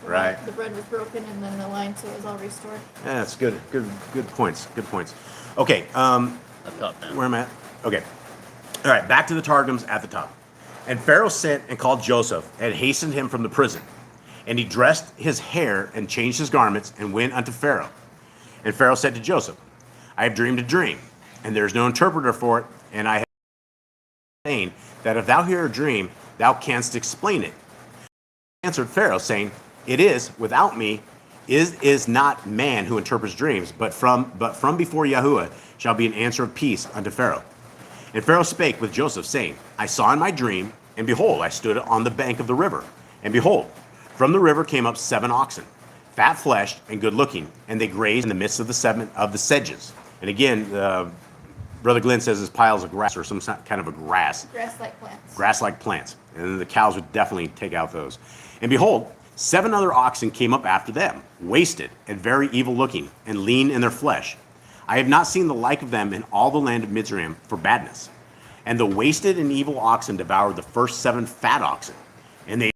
Right. The bread was broken and then the wine, so it was all restored. Yeah, that's good. Good points. Good points. Okay. Up top now. Where am I at? Okay. All right, back to the Targums at the top. And Pharaoh sent and called Joseph and hastened him from the prison. And he dressed his hair and changed his garments and went unto Pharaoh. And Pharaoh said to Joseph, I have dreamed a dream, and there is no interpreter for it, and I have saying that if thou hear a dream, thou canst explain it. Answered Pharaoh, saying, It is, without me, is not man who interprets dreams, but from before Yahuwah shall be an answer of peace unto Pharaoh. And Pharaoh spake with Joseph, saying, I saw in my dream, and behold, I stood on the bank of the river. And behold, from the river came up 7 oxen, fat-fleshed and good-looking, and they grazed in the midst of the 7 of the sedges. And again, Brother Glenn says it's piles of grass or some kind of a grass. Grass-like plants. Grass-like plants. And the cows would definitely take out those. And behold, 7 other oxen came up after them, wasted and very evil-looking, and lean in their flesh. I have not seen the like of them in all the land of Mitzrayim for badness. And the wasted and evil oxen devoured the first 7 fat oxen. And they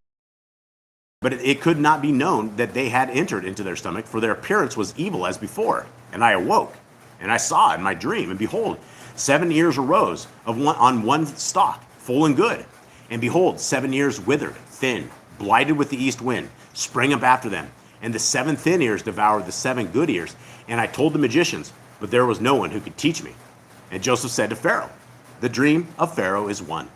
But it could not be known that they had entered into their stomach, for their appearance was evil as before. And I awoke, and I saw in my dream, and behold, 7 ears arose on one stalk, full and good. And behold, 7 ears withered, thin, blighted with the east wind, sprang up after them. And the 7 thin ears devoured the 7 good ears. And I told the magicians, but there was no one who could teach me. And Joseph said to Pharaoh, the dream of Pharaoh is one.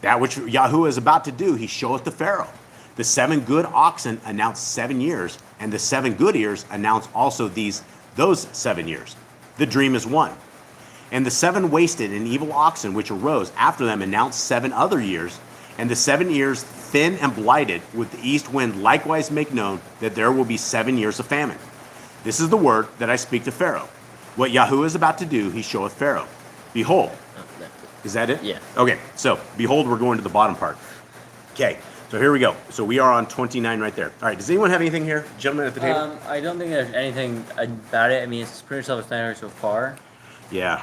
That which YHWH is about to do, he showeth to Pharaoh. The 7 good oxen announce 7 years, and the 7 good ears announce also those 7 years. The dream is one. And the 7 wasted and evil oxen which arose after them announced 7 other years, and the 7 ears thin and blighted with the east wind likewise make known that there will be 7 years of famine. This is the word that I speak to Pharaoh. What YHWH is about to do, he showeth Pharaoh. Behold. Is that it? Yeah. Okay, so behold, we're going to the bottom part. Okay, so here we go. So we are on 29 right there. All right, does anyone have anything here? Gentlemen at the table? I don't think there's anything about it. I mean, it's pretty self-explanatory so far. Yeah.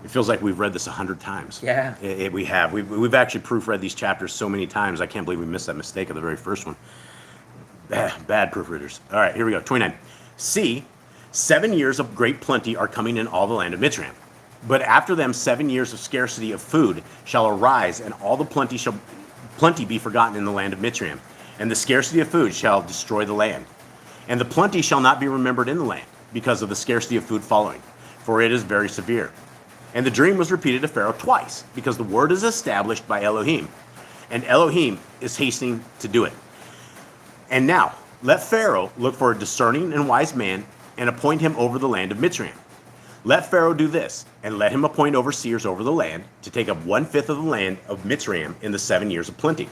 It feels like we've read this 100 times. Yeah. We have. We've actually proofread these chapters so many times. I can't believe we missed that mistake of the very first one. Bad proofreaders. All right, here we go. 29. See, 7 years of great plenty are coming in all the land of Mitzrayim. But after them 7 years of scarcity of food shall arise, and all the plenty be forgotten in the land of Mitzrayim. And the scarcity of food shall destroy the land. And the plenty shall not be remembered in the land, because of the scarcity of food following, for it is very severe. And the dream was repeated to Pharaoh twice, because the word is established by Elohim, and Elohim is hastening to do it. And now, let Pharaoh look for a discerning and wise man, and appoint him over the land of Mitzrayim. Let Pharaoh do this, and let him appoint overseers over the land, to take up 1/5 of the land of Mitzrayim in the 7 years of plenty.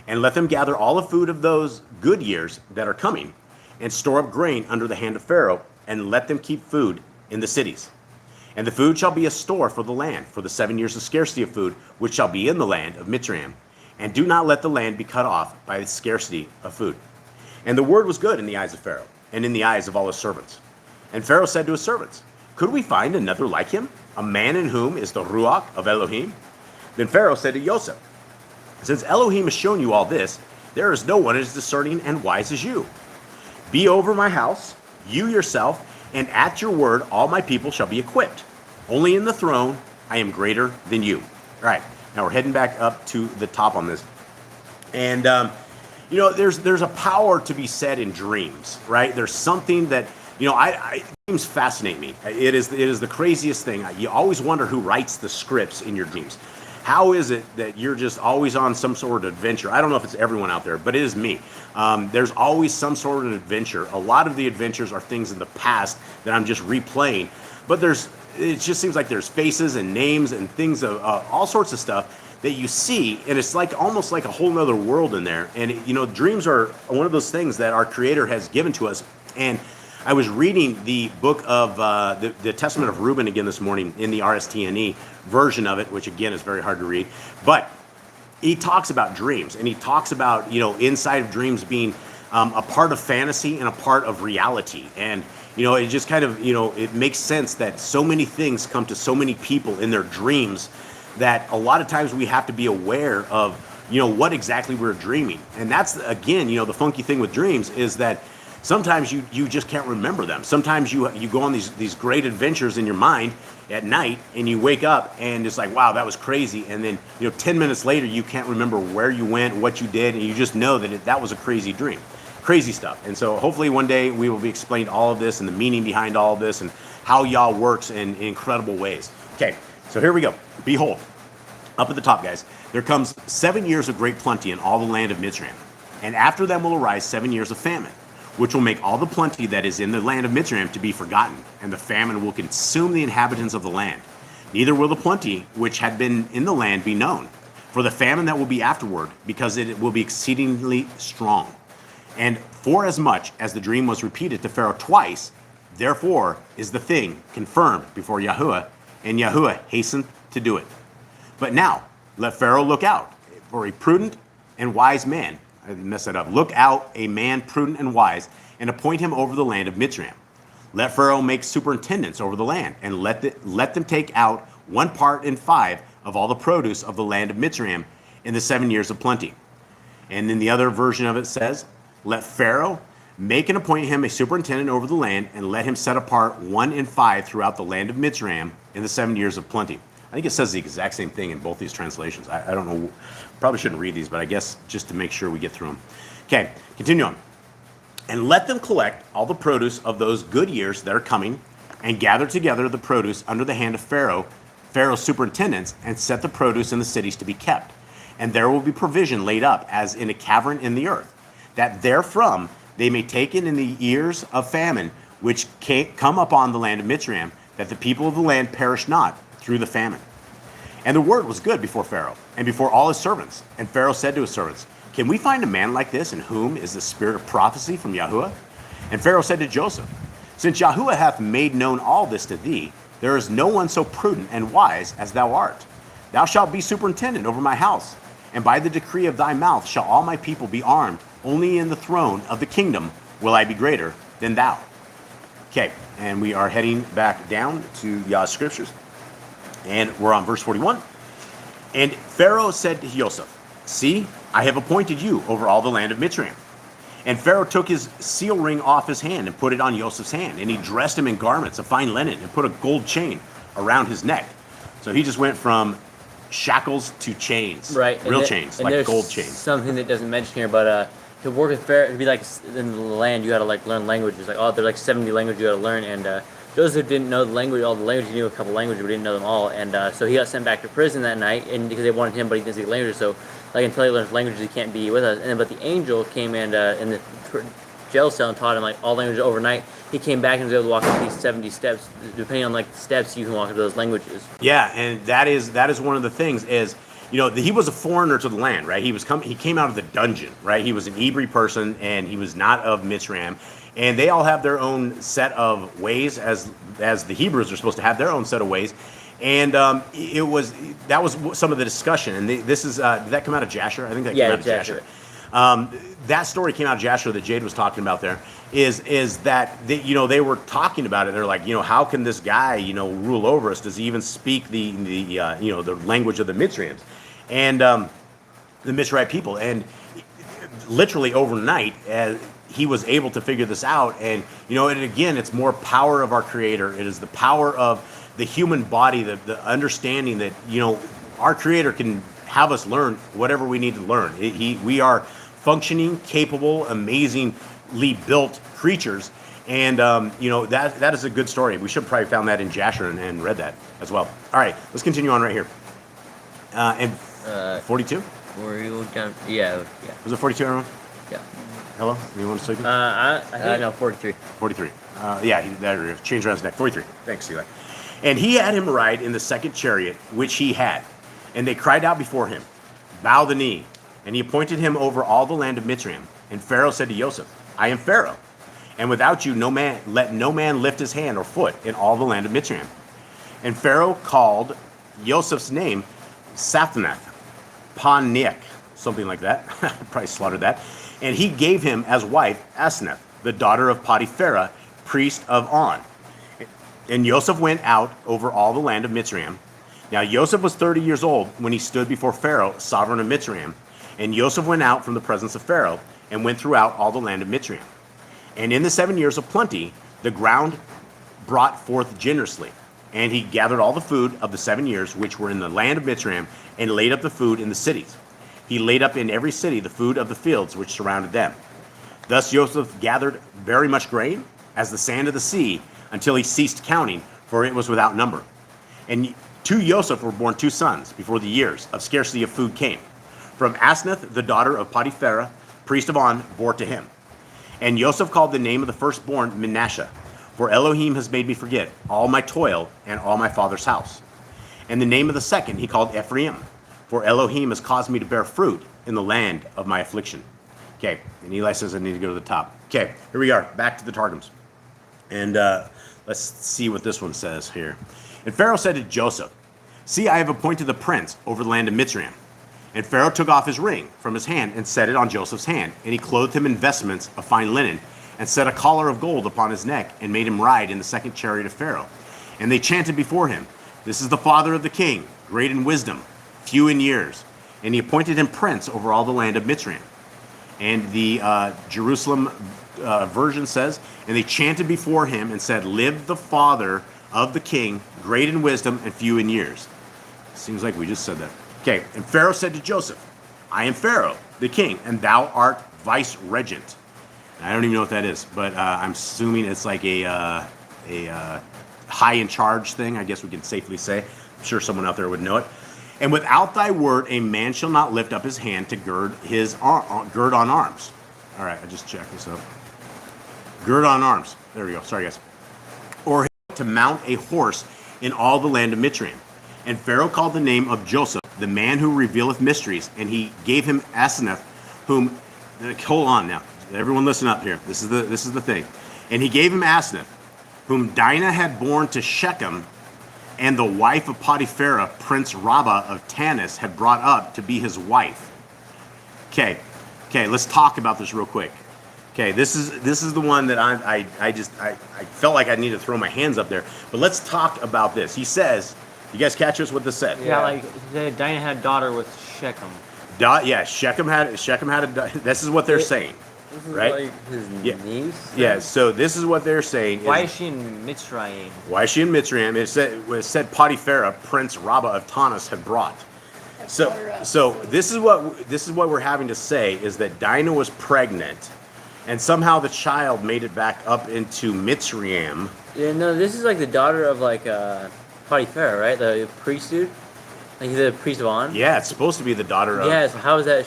And let them gather all the food of those good years that are coming, and store up grain under the hand of Pharaoh, and let them keep food in the cities. And the food shall be a store for the land, for the 7 years of scarcity of food, which shall be in the land of Mitzrayim. And do not let the land be cut off by the scarcity of food. And the word was good in the eyes of Pharaoh, and in the eyes of all his servants. And Pharaoh said to his servants, could we find another like him, a man in whom is the Ruach of Elohim? Then Pharaoh said to Joseph, since Elohim has shown you all this, there is no one as discerning and wise as you. Be over my house, you yourself, and at your word all my people shall be equipped. Only in the throne I am greater than you. All right, now we're heading back up to the top on this. And, there's a power to be said in dreams, right? There's something that, dreams fascinate me. It is the craziest thing. You always wonder who writes the scripts in your dreams. How is it that you're just always on some sort of adventure? I don't know if it's everyone out there, but it is me. There's always some sort of adventure. A lot of the adventures are things in the past that I'm just replaying. But it just seems like there's faces and names and things of all sorts of stuff that you see, and it's like almost like a whole nother world in there. And dreams are one of those things that our Creator has given to us. And I was reading the book of the Testament of Reuben again this morning in the RSTNE version of it, which again is very hard to read. But he talks about dreams, and he talks about inside of dreams being a part of fantasy and a part of reality. And it just kind of it makes sense that so many things come to so many people in their dreams that a lot of times we have to be aware of what exactly we're dreaming. And that's again the funky thing with dreams is that sometimes you just can't remember them. Sometimes you go on these great adventures in your mind at night, and you wake up and it's like, wow, that was crazy. And then 10 minutes later you can't remember where you went, what you did, and you just know that that was a crazy dream. Crazy stuff. And so hopefully one day we will be explained all of this and the meaning behind all of this and how Yah works in incredible ways. Okay, so here we go. Behold, up at the top, guys, there comes 7 years of great plenty in all the land of Mitzrayim. And after them will arise 7 years of famine, which will make all the plenty that is in the land of Mitzrayim to be forgotten, and the famine will consume the inhabitants of the land. Neither will the plenty which had been in the land be known, for the famine that will be afterward, because it will be exceedingly strong. And forasmuch as the dream was repeated to Pharaoh twice, therefore is the thing confirmed before YHWH, and YHWH hastened to do it. But now, let Pharaoh look out for a prudent and wise man. I messed that up. Look out, a man prudent and wise, and appoint him over the land of Mitzrayim. Let Pharaoh make superintendents over the land, and let them take out 1 part in 5 of all the produce of the land of Mitzrayim in the 7 years of plenty. And then the other version of it says, let Pharaoh make and appoint him a superintendent over the land, and let him set apart 1 in 5 throughout the land of Mitzrayim in the 7 years of plenty. I think it says the exact same thing in both these translations. I don't know, probably shouldn't read these, but I guess just to make sure we get through them. Okay, continue on. And let them collect all the produce of those good years that are coming, and gather together the produce under the hand of Pharaoh's superintendents, and set the produce in the cities to be kept. And there will be provision laid up as in a cavern in the earth, that therefrom they may take it in the years of famine, which come upon the land of Mitzrayim, that the people of the land perish not through the famine. And the word was good before Pharaoh, and before all his servants. And Pharaoh said to his servants, can we find a man like this, in whom is the spirit of prophecy from YHWH? And Pharaoh said to Joseph, since YHWH hath made known all this to thee, there is no one so prudent and wise as thou art. Thou shalt be superintendent over my house, and by the decree of thy mouth shall all my people be armed. Only in the throne of the kingdom will I be greater than thou. Okay, and we are heading back down to Yah's scriptures. And we're on verse 41. And Pharaoh said to Joseph, see, I have appointed you over all the land of Mitzrayim. And Pharaoh took his seal ring off his hand and put it on Joseph's hand. And he dressed him in garments of fine linen and put a gold chain around his neck. So he just went from shackles to chains. Right. Real chains, like gold chains. Something that doesn't mention here, but to work with Pharaoh, to be like in the land, you got to like learn languages. Like, there's like 70 languages you got to learn. And Joseph didn't know the language, all the languages. He knew a couple languages, but he didn't know them all. And so he got sent back to prison that night, and because they wanted him, but he didn't speak languages. So like until he learns languages, he can't be with us. And then, but the angel came in the jail cell and taught him like all languages overnight. He came back and was able to walk up these 70 steps. Depending on like the steps, you can walk up those languages. Yeah, and that is one of the things is, you know, he was a foreigner to the land, right? He came out of the dungeon, right? He was an Hebrew person, and he was not of Mitzrayim. And they all have their own set of ways, as the Hebrews are supposed to have their own set of ways. And that was some of the discussion. And this is did that come out of Jasher? I think that came out of Jasher. That story came out of Jasher that Jade was talking about. There is that they were talking about it. They're like, how can this guy rule over us? Does he even speak the language of the Mitzrayim and the Mitzrayim people? And literally overnight, he was able to figure this out. And and again, it's more power of our Creator. It is the power of the human body, the understanding that our Creator can have us learn whatever we need to learn. We are functioning, capable, amazingly built creatures, and that is a good story. We should have probably found that in Jasher and read that as well. All right, let's continue on right here. And 42? Were you down? Yeah. Was it 42, everyone? Yeah. Hello? Anyone want to sleep? I think no, 43. 43. There, change around his neck. 43. Thanks, Eli. And he had him ride in the second chariot, which he had. And they cried out before him, bow the knee. And he appointed him over all the land of Mitzrayim. And Pharaoh said to Joseph, I am Pharaoh, and without you let no man lift his hand or foot in all the land of Mitzrayim. And Pharaoh called Joseph's name Saphnath Paneah, something like that. Probably slaughtered that. And he gave him as wife Asenath, the daughter of Potiphera, priest of On. And Joseph went out over all the land of Mitzrayim. Now Joseph was 30 years old when he stood before Pharaoh, sovereign of Mitzrayim. And Joseph went out from the presence of Pharaoh and went throughout all the land of Mitzrayim. And in the 7 years of plenty, the ground brought forth generously. And he gathered all the food of the 7 years which were in the land of Mitzrayim, and laid up the food in the cities. He laid up in every city the food of the fields which surrounded them. Thus Joseph gathered very much grain, as the sand of the sea, until he ceased counting, for it was without number. And to Joseph were born 2 sons before the years of scarcity of food came. From Asenath, the daughter of Potiphera, priest of On, bore to him. And Joseph called the name of the firstborn Manasseh, for Elohim has made me forget all my toil and all my father's house. And the name of the second he called Ephraim, for Elohim has caused me to bear fruit in the land of my affliction. Okay, and Eli says I need to go to the top. Okay, here we are, back to the Targums. And let's see what this one says here. And Pharaoh said to Joseph, see, I have appointed the prince over the land of Mitzrayim. And Pharaoh took off his ring from his hand and set it on Joseph's hand. And he clothed him in vestments of fine linen, and set a collar of gold upon his neck, and made him ride in the second chariot of Pharaoh. And they chanted before him, this is the father of the king, great in wisdom, few in years. And he appointed him prince over all the land of Mitzrayim. And the Jerusalem version says, and they chanted before him and said, live the father of the king, great in wisdom and few in years. Seems like we just said that. Okay, and Pharaoh said to Joseph, I am Pharaoh, the king, and thou art vice regent. I don't even know what that is, but I'm assuming it's like a high in charge thing, I guess we can safely say. I'm sure someone out there would know it. And without thy word, a man shall not lift up his hand to gird on arms. All right, I just checked this up. Gird on arms. There we go. Sorry, guys. Or to mount a horse in all the land of Mitzrayim. And Pharaoh called the name of Joseph, the man who revealeth mysteries, and he gave him Asenath, whom, hold on now, everyone listen up here. This is the thing. And he gave him Asenath, whom Dinah had born to Shechem, and the wife of Potiphera, Prince Rabbah of Tanis, had brought up to be his wife. Okay, let's talk about this real quick. Okay, this is the one that I felt like I needed to throw my hands up there. But let's talk about this. He says, you guys catch us with the set? Yeah, like Dinah had a daughter with Shechem. Shechem had a. This is what they're saying, This is right? like his niece. Yeah. So this is what they're saying. Why is she in Mitzrayim? Why is she in Mitzrayim? It said Potiphera, Prince Rabbah of Tanis, had brought. So this is what we're having to say is that Dinah was pregnant, and somehow the child made it back up into Mitzrayim. Yeah, no, this is like the daughter of like Potiphera, right? The priest dude. Like he's a priest of On. Yeah, it's supposed to be the daughter of. Yeah, so how is that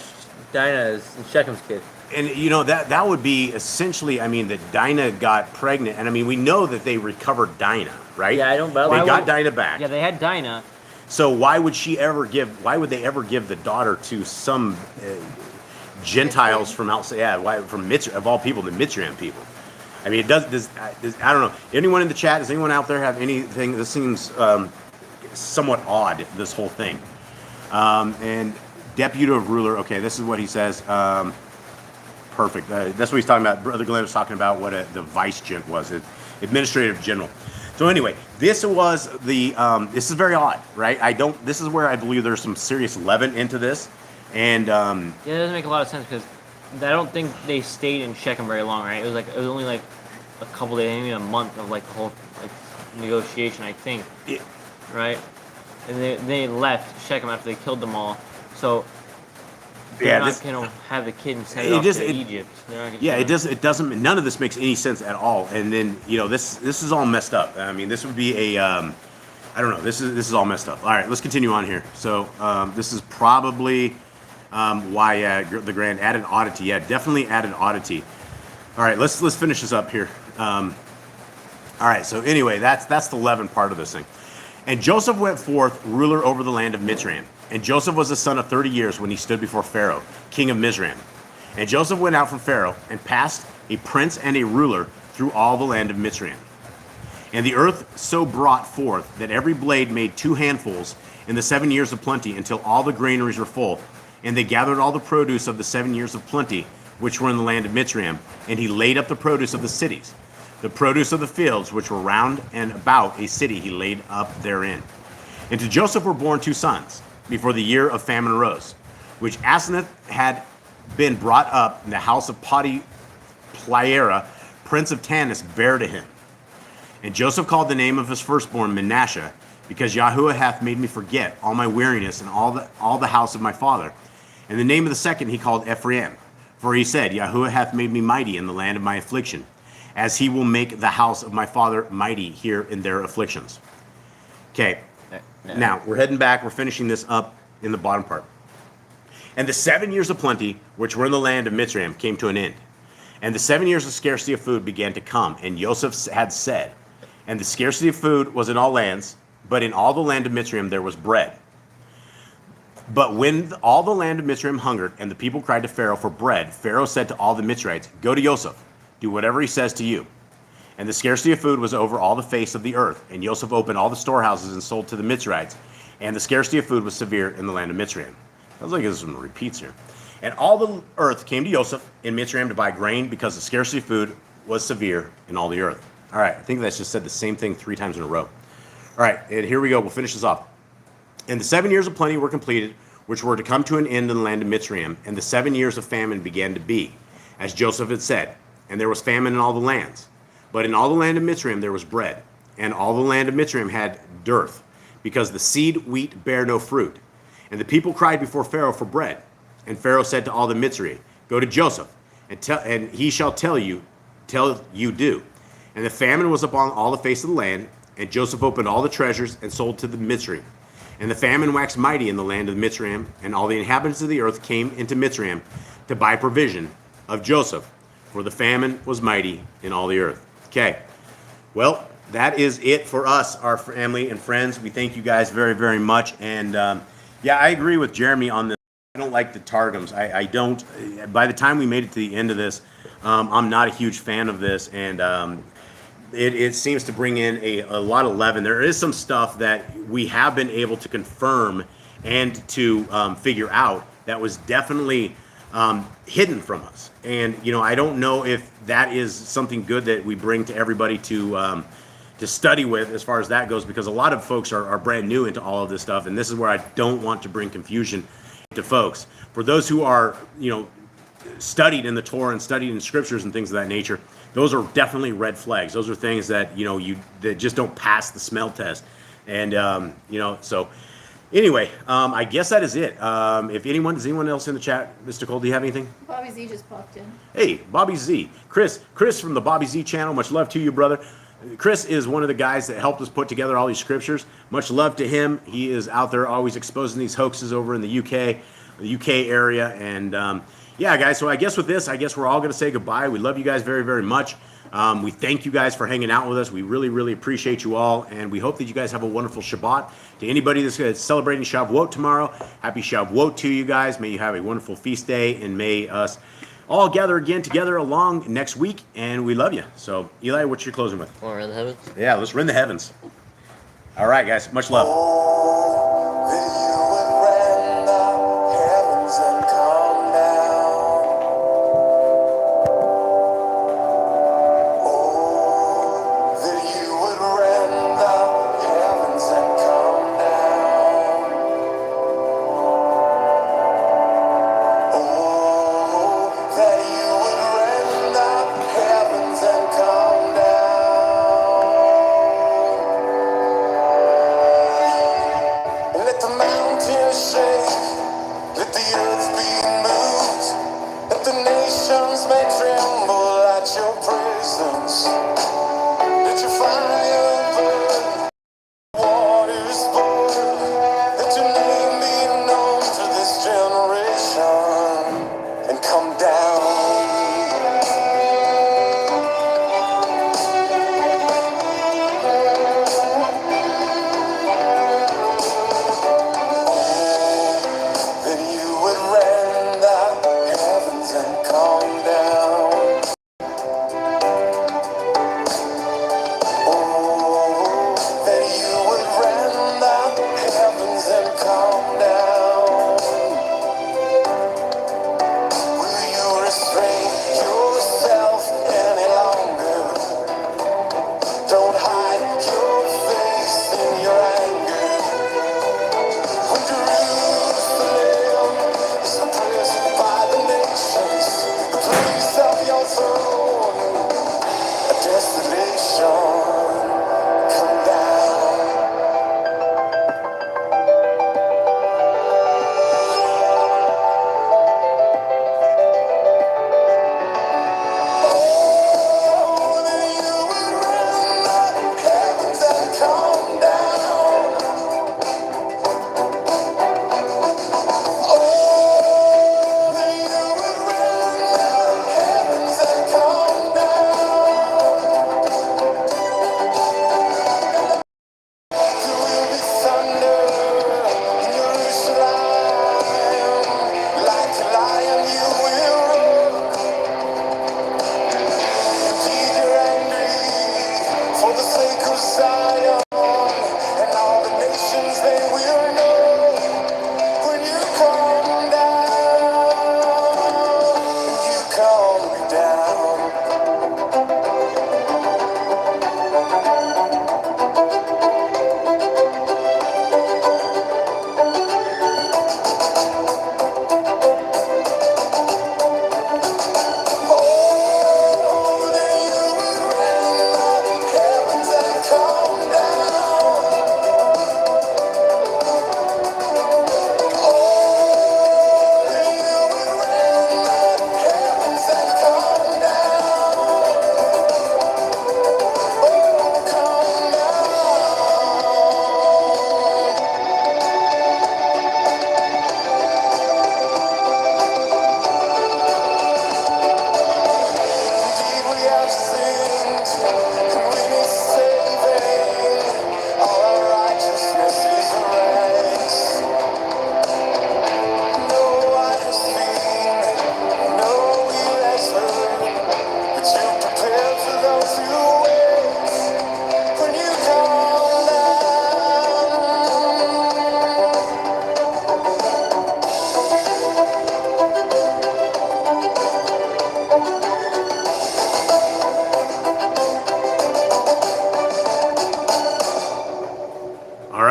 Dinah's Shechem's kid? And you know that would be essentially, I mean, that Dinah got pregnant, and I mean we know that they recovered Dinah, right? Yeah, I don't. But They got Dinah back. Yeah, they had Dinah. So why would they ever give the daughter to some Gentiles from outside? Yeah, why from of all people, the Mitzrayim people? I mean, I don't know. Anyone in the chat? Does anyone out there have anything? This seems somewhat odd. This whole thing. And deputy of ruler. Okay, this is what he says. Perfect. That's what he's talking about. Brother Glenn was talking about what the vice gent was, administrative general. So anyway, this was the. This is very odd, right? This is where I believe there's some serious leaven into this, and. Yeah, it doesn't make a lot of sense because I don't think they stayed in Shechem very long, right? It was only like a couple days, maybe a month of like the whole like negotiation, I think, right? And they left Shechem after they killed them all. So they're not gonna have the kid and send it off to Egypt. It doesn't. None of this makes any sense at all. And then this is all messed up. I mean, this would be a. I don't know. This is all messed up. All right, let's continue on here. So this is probably why the grand added oddity. Yeah, definitely added oddity. All right, let's finish this up here. All right. So anyway, that's the leaven part of this thing. And Joseph went forth ruler over the land of Mitzrayim. And Joseph was a son of 30 years when he stood before Pharaoh, king of Mizraim. And Joseph went out from Pharaoh and passed a prince and a ruler through all the land of Mitzrayim. And the earth so brought forth that every blade made 2 handfuls in the 7 years of plenty until all the granaries were full. And they gathered all the produce of the 7 years of plenty which were in the land of Mitzrayim. And he laid up the produce of the cities. The produce of the fields which were round and about a city he laid up therein. And to Joseph were born 2 sons before the year of famine arose, which Asenath had been brought up in the house of Potiphera, prince of Tanis, bare to him. And Joseph called the name of his firstborn Manasseh, because YHWH hath made me forget all my weariness and all the house of my father. And the name of the second he called Ephraim, for he said, YHWH hath made me mighty in the land of my affliction, as he will make the house of my father mighty here in their afflictions. Okay. Now, we're heading back. We're finishing this up in the bottom part. And the 7 years of plenty, which were in the land of Mitzrayim, came to an end. And the 7 years of scarcity of food began to come. And Joseph had said, and the scarcity of food was in all lands, but in all the land of Mitzrayim there was bread. But when all the land of Mitzrayim hungered, and the people cried to Pharaoh for bread, Pharaoh said to all the Mitzrites, go to Joseph, do whatever he says to you. And the scarcity of food was over all the face of the earth. And Joseph opened all the storehouses and sold to the Mitzrites. And the scarcity of food was severe in the land of Mitzrayim. Sounds like there's some repeats here. And all the earth came to Joseph in Mitzrayim to buy grain because the scarcity of food was severe in all the earth. All right, I think that's just said the same thing 3 times in a row. All right, and here we go. We'll finish this off. And the 7 years of plenty were completed, which were to come to an end in the land of Mitzrayim, and the 7 years of famine began to be, as Joseph had said. And there was famine in all the lands. But in all the land of Mitzrayim there was bread, and all the land of Mitzrayim had dearth, because the seed wheat bare no fruit. And the people cried before Pharaoh for bread. And Pharaoh said to all the Mitzrayim, Go to Joseph, and he shall tell you do. And the famine was upon all the face of the land, and Joseph opened all the treasures and sold to the Mitzrayim. And the famine waxed mighty in the land of Mitzrayim, and all the inhabitants of the earth came into Mitzrayim to buy provision of Joseph, for the famine was mighty in all the earth. Okay, well, that is it for us, our family and friends. We thank you guys very, very much. And yeah, I agree with Jeremy on this. I don't like the Targums. I don't. By the time we made it to the end of this, I'm not a huge fan of this, and it seems to bring in a lot of leaven. There is some stuff that we have been able to confirm and to figure out that was definitely hidden from us. And I don't know if that is something good that we bring to everybody to study with as far as that goes, because a lot of folks are brand new into all of this stuff, and this is where I don't want to bring confusion to folks. For those who are studied in the Torah and studied in scriptures and things of that nature, those are definitely red flags. Those are things that that just don't pass the smell test. And so anyway, I guess that is it. If does anyone else in the chat, Mr. Cole, do you have anything? Bobby Z just popped in. Hey, Bobby Z. Chris from the Bobby Z channel. Much love to you, brother. Chris is one of the guys that helped us put together all these scriptures. Much love to him. He is out there always exposing these hoaxes over in the UK area. And yeah, guys, so I guess with this, we're all going to say goodbye. We love you guys very, very much. We thank you guys for hanging out with us. We really, really appreciate you all. And we hope that you guys have a wonderful Shabbat. To anybody that's celebrating Shavuot tomorrow, happy Shavuot to you guys. May you have a wonderful feast day, and may us all gather again together along next week. And we love you. So, Eli, what's your closing with? Want to run the heavens? Yeah, let's rend the heavens. All right, guys. Much love.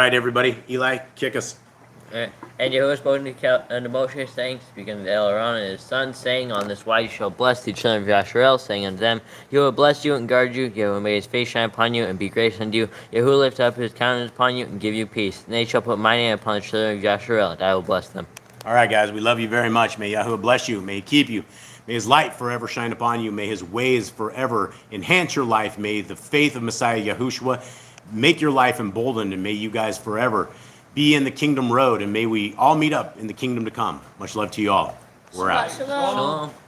right, everybody. Eli, kick us. Alright. And Yahuwah spoke unto Moshe, saying, speaking unto Aaron and his sons, saying, On this wise you shall bless the children of Yasharel, saying unto them, Yahuwah bless you and guard you. Yahuwah may his face shine upon you and be gracious unto you. Yahuwah lift up his countenance upon you and give you peace. And they shall put my name upon the children of Yasharel, and I will bless them. All right, guys, we love you very much. May Yahuwah bless you. May he keep you. May his light forever shine upon you. May his ways forever enhance your life. May the faith of Messiah Yahushua make your life emboldened, and may you guys forever be in the kingdom road, and may we all meet up in the kingdom to come. Much love to you all. We're out. Shabbat shalom. Shalom.